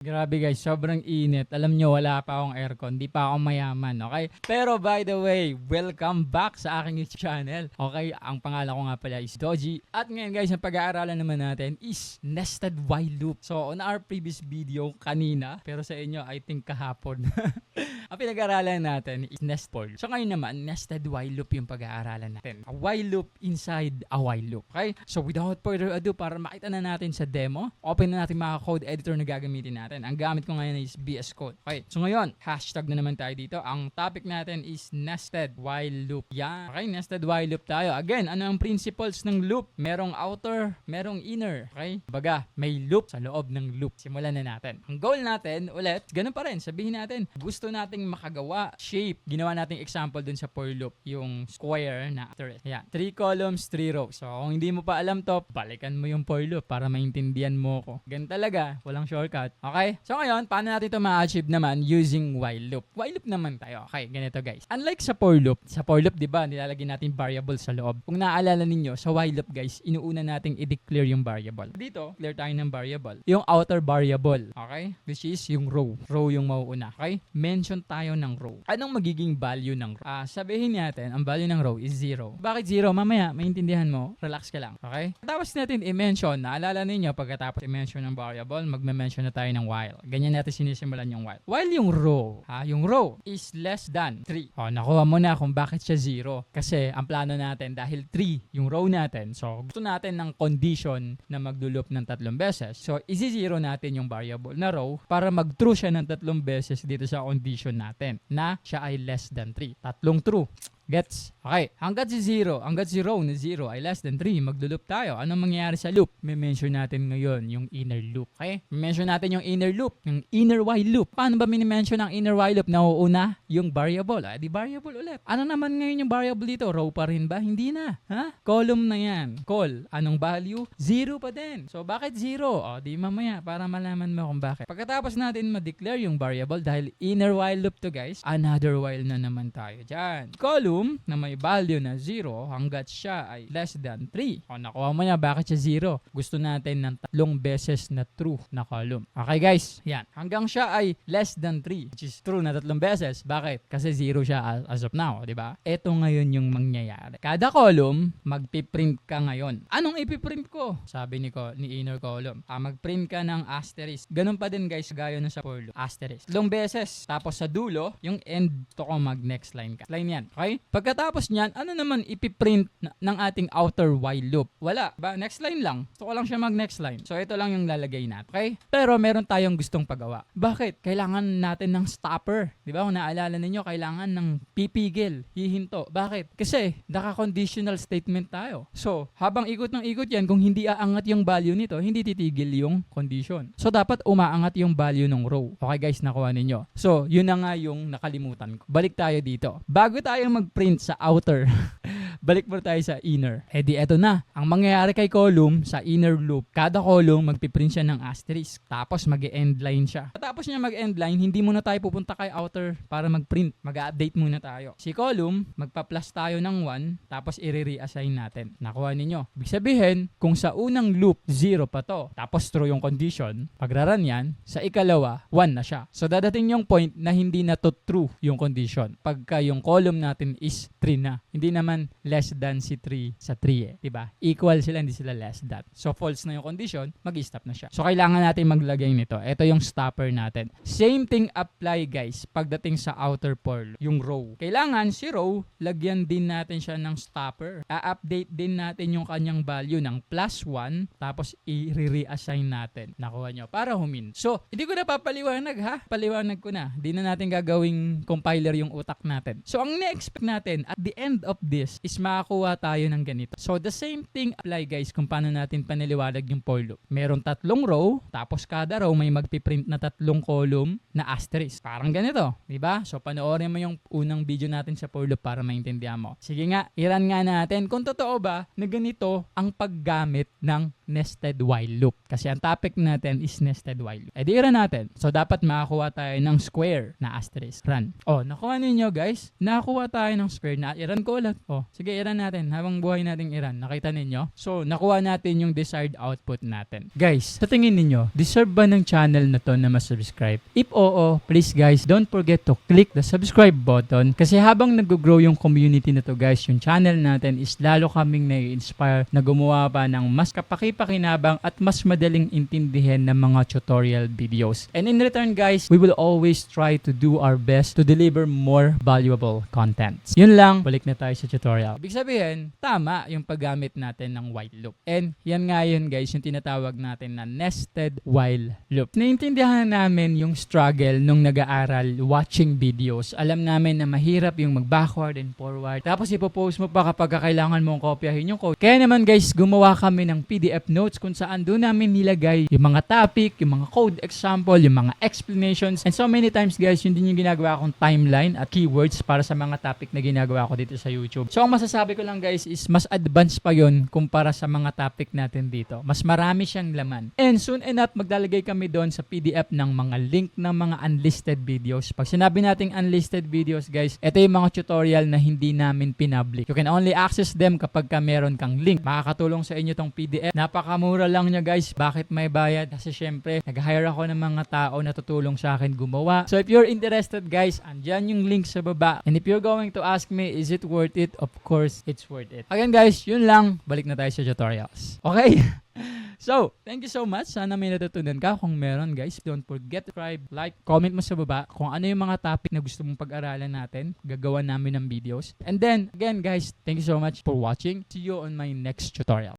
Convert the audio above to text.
Grabe guys, sobrang init. Alam nyo, wala pa akong aircon. Di pa ako mayaman, okay? Pero by the way, welcome back sa aking YouTube channel. Okay, ang pangalan ko nga pala is Doji. At ngayon guys, ang pag-aaralan naman natin is nested while loop. So, on our previous video kanina, pero sa inyo, I think kahapon. Ang pinag-aaralan natin is nest while. So ngayon naman, nested while loop yung pag-aaralan natin. A while loop inside a while loop. Okay? So without further ado, para makita na natin sa demo, open na natin mga code editor na gagamitin natin. Ang gamit ko ngayon is VS Code. Okay? So ngayon, hashtag na naman tayo dito. Ang topic natin is nested while loop. Yan. Okay? Nested while loop tayo. Again, ano ang principles ng loop? Merong outer, merong inner. Okay? Baga, may loop sa loob ng loop. Simulan na natin. Ang goal natin, ulit, ganun pa rin. Sabihin natin, gusto nating makagawa shape. Ginawa nating example dun sa for loop, yung square na after it. Ayan. 3 columns, 3 rows. So, kung hindi mo pa alam to, balikan mo yung for loop para maintindihan mo ko. Ganun talaga. Walang shortcut. Okay? So, ngayon, paano natin ito ma-achieve naman using while loop? While loop naman tayo. Okay, ganito guys. Unlike sa for loop, di ba, nilalagay natin variable sa loob. Kung naaalala ninyo, sa while loop guys, inuuna nating i-declare yung variable. Dito, clear tayo ng variable. Yung outer variable. Okay? Which is yung row. Row yung mauuna. Okay? Mention tayo ng row. Anong magiging value ng row? Sabihin natin, ang value ng row is 0. Bakit 0? Mamaya, maintindihan mo. Relax ka lang. Okay? Tapos natin i-mention. Naalala ninyo, pagkatapos i-mention ng variable, magme-mention na tayo ng while. Ganyan natin sinisimulan yung while. While yung row, yung row is less than 3. Nakuha mo na kung bakit siya 0. Kasi, ang plano natin, dahil 3 yung row natin, so gusto natin ng condition na magduloop ng 3 beses. So, isi-0 natin yung variable na row para mag-true siya ng 3 beses dito sa condition natin na siya ay less than 3. Tatlong true. Gets? Okay. Hanggat si row na 0 ay less than 3, maglo-loop tayo. Anong mangyayari sa loop? May mention natin ngayon yung inner loop. Okay? May mention natin yung inner loop, yung inner while loop. Paano ba mini-mention ang inner while loop? Nauuna yung variable. Di variable ulit. Ano naman ngayon yung variable dito? Row pa rin ba? Hindi na. Column na yan. Call. Anong value? 0 pa din. So, bakit 0? Di mamaya para malaman mo kung bakit. Pagkatapos natin ma-declare yung variable dahil inner while loop to guys, another while na naman tayo dyan. Column na may value na 0 hanggat siya ay less than 3. Nakuha mo niya, bakit siya 0? Gusto natin ng 3 beses na true na column. Okay guys, yan. Hanggang siya ay less than 3, which is true na 3 beses. Bakit? Kasi 0 siya as of now, di ba? Ito ngayon yung mangyayari. Kada column, magpiprint ka ngayon. Anong ipiprint ko? Sabi ni inner column. Magprint ka ng asterisk. Ganun pa din guys, gaya na sa for loop. Asterisk. 3 beses. Tapos sa dulo, yung end to ko mag-next line ka. Line yan. Okay? Pagkatapos niyan, ano naman ipiprint ng ating outer while loop? Wala. Ba? Next line lang. Gusto ko lang siya mag-next line. So, ito lang yung lalagay natin. Okay? Pero meron tayong gustong pagawa. Bakit? Kailangan natin ng stopper. Di ba? Kung naalala ninyo, kailangan ng pipigil, hihinto. Bakit? Kasi, naka-conditional statement tayo. So, habang ikot ng ikot yan, kung hindi aangat yung value nito, hindi titigil yung condition. So, dapat umaangat yung value ng row. Okay guys, nakuha ninyo. So, yun na nga yung nakalimutan ko. Balik tayo dito. Bago tayo mag-print sa outer, balik mo tayo sa inner. Di eto na. Ang mangyayari kay column sa inner loop, kada column magpiprint siya ng asterisk. Tapos mag-end line siya. Tapos niya mag-end line, hindi muna tayo pupunta kay outer para mag-print. Mag-update muna tayo. Si column, magpa-plus tayo ng 1, tapos i-reassign natin. Nakuha ninyo. Ibig sabihin, kung sa unang loop, 0 pa to, tapos true yung condition, pagraran yan, sa ikalawa, 1 na siya. So dadating yung point na hindi na to true yung condition. Pagka yung column natin is 3 na. Hindi naman less than si 3 sa 3 diba? Equal sila, hindi sila less than. So false na yung condition, mag-stop na siya. So kailangan natin maglagay nito. Ito yung stopper natin. Same thing apply guys pagdating sa outer for loop, yung row. Kailangan si row, lagyan din natin siya ng stopper. A-update din natin yung kanyang value ng +1, tapos i-reassign natin. Nakuha nyo. Para humin. So, hindi ko na papaliwanag ha. Paliwanag ko na. Hindi na natin gagawing compiler yung utak natin. So, ang ne-expect natin at the end of this is makakuha tayo ng ganito. So, the same thing apply guys kung paano natin paniliwanag yung for loop. Meron 3 row, tapos kada row may magpiprint na 3 column na asterisk. Parang ganito, di ba? So, panoorin mo yung unang video natin sa for loop para maintindihan mo. Sige nga, i-run nga natin kung totoo ba na ganito ang paggamit ng nested while loop. Kasi ang topic natin is nested while loop. Di i-run natin. So, dapat makakuha tayo ng square na asterisk. Run. Nakuha ninyo guys. Nakakuha tayo ng square na i-run ko ulit. Sige. sige, i-run natin. Habang buhay nating i-run. Nakita ninyo? So, nakuha natin yung desired output natin. Guys, sa tingin ninyo, deserve ba ng channel na to na mas-subscribe? If oo, please guys, don't forget to click the subscribe button kasi habang nag-grow yung community na to guys, yung channel natin is lalo kaming na-inspire na gumawa pa ng mas kapaki-pakinabang at mas madaling intindihin ng mga tutorial videos. And in return guys, we will always try to do our best to deliver more valuable contents. Yun lang, balik na tayo sa tutorial. Ibig sabihin, tama yung paggamit natin ng while loop. And yan nga yun guys, yung tinatawag natin na nested while loop. Naintindihan namin yung struggle nung nag-aaral watching videos. Alam namin na mahirap yung mag-backward and forward. Tapos ipopost mo pa kapag kailangan mong kopyahin yung code. Kaya naman guys, gumawa kami ng PDF notes kung saan doon namin nilagay yung mga topic, yung mga code example, yung mga explanations. And so many times guys, yun din yung ginagawa kong timeline at keywords para sa mga topic na ginagawa ko dito sa YouTube. So ang masasabi ko lang guys is mas advanced pa yun kumpara sa mga topic natin dito. Mas marami siyang laman. And soon enough, maglalagay kami doon sa PDF ng mga link ng mga unlisted videos. Pag sinabi nating unlisted videos guys, ito yung mga tutorial na hindi namin pinpublic. You can only access them kapag ka meron kang link. Makakatulong sa inyo tong PDF. Napakamura lang niya guys. Bakit may bayad? Kasi syempre, nag-hire ako ng mga tao na tutulong sa akin gumawa. So if you're interested guys, andyan yung link sa baba. And if you're going to ask me, is it worth it? Of course, it's worth it. Again guys, yun lang. Balik na tayo sa tutorials. Okay? So, thank you so much. Sana may natutunan ka. Kung meron guys, don't forget to subscribe, like, comment mo sa baba kung ano yung mga topic na gusto mong pag-aralan natin. Gagawa namin ng videos. And then, again guys, thank you so much for watching. See you on my next tutorial.